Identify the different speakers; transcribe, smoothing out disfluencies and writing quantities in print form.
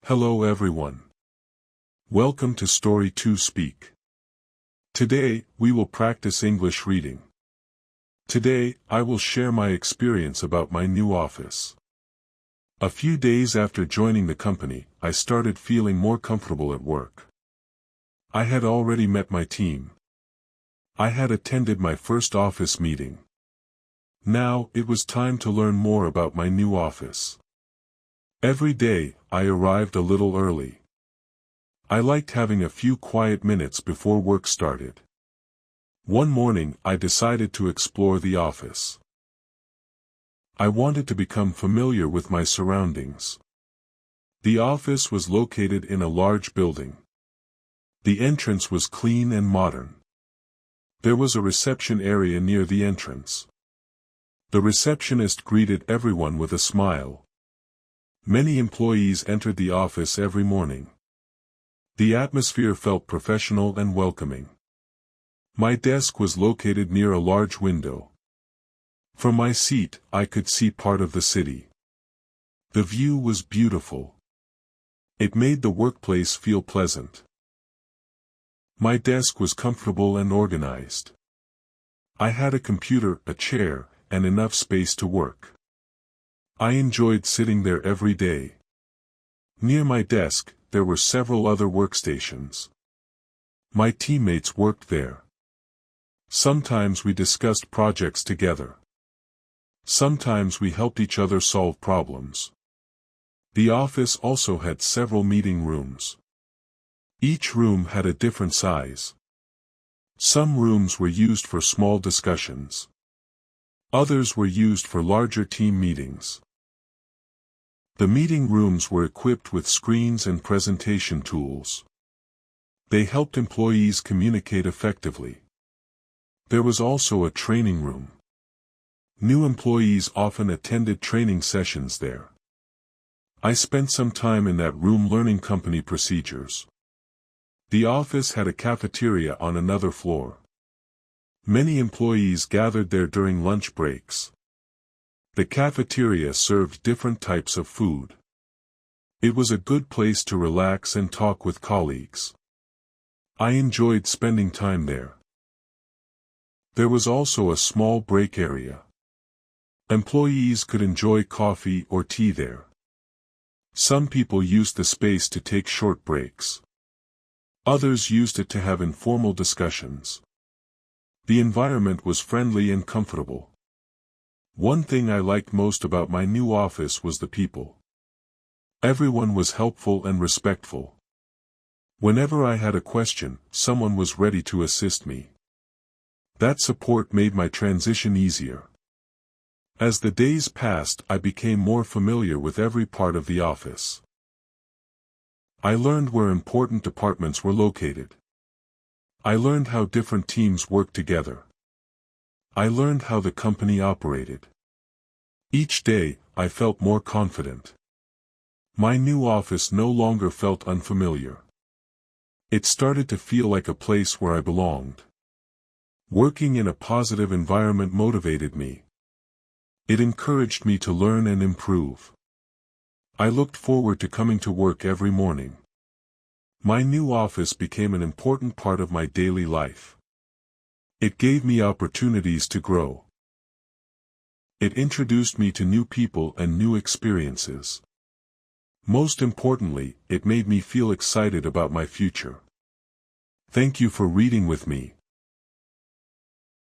Speaker 1: Hello everyone. Welcome to Story 2 Speak. Today, we will practice English reading. Today, I will share my experience about my new office. A few days after joining the company, I started feeling more comfortable at work. I had already met my team. I had attended my first office meeting. Now, it was time to learn more about my new office. Every day, I arrived a little early. I liked having a few quiet minutes before work started. One morning, I decided to explore the office. I wanted to become familiar with my surroundings. The office was located in a large building. The entrance was clean and modern. There was a reception area near the entrance. The receptionist greeted everyone with a smile. Many employees entered the office every morning. The atmosphere felt professional and welcoming. My desk was located near a large window. From my seat, I could see part of the city. The view was beautiful. It made the workplace feel pleasant. My desk was comfortable and organized. I had a computer, a chair, and enough space to work. I enjoyed sitting there every day. Near my desk, there were several other workstations. My teammates worked there. Sometimes we discussed projects together. Sometimes we helped each other solve problems. The office also had several meeting rooms. Each room had a different size. Some rooms were used for small discussions. Others were used for larger team meetings. The meeting rooms were equipped with screens and presentation tools. They helped employees communicate effectively. There was also a training room. New employees often attended training sessions there. I spent some time in that room learning company procedures. The office had a cafeteria on another floor. Many employees gathered there during lunch breaks. The cafeteria served different types of food. It was a good place to relax and talk with colleagues. I enjoyed spending time there. There was also a small break area. Employees could enjoy coffee or tea there. Some people used the space to take short breaks. Others used it to have informal discussions. The environment was friendly and comfortable. One thing I liked most about my new office was the people. Everyone was helpful and respectful. Whenever I had a question, someone was ready to assist me. That support made my transition easier. As the days passed, I became more familiar with every part of the office. I learned where important departments were located. I learned how different teams worked together. I learned how the company operated. Each day, I felt more confident. My new office no longer felt unfamiliar. It started to feel like a place where I belonged. Working in a positive environment motivated me. It encouraged me to learn and improve. I looked forward to coming to work every morning. My new office became an important part of my daily life. It gave me opportunities to grow. It introduced me to new people and new experiences. Most importantly, it made me feel excited about my future. Thank you for reading with me.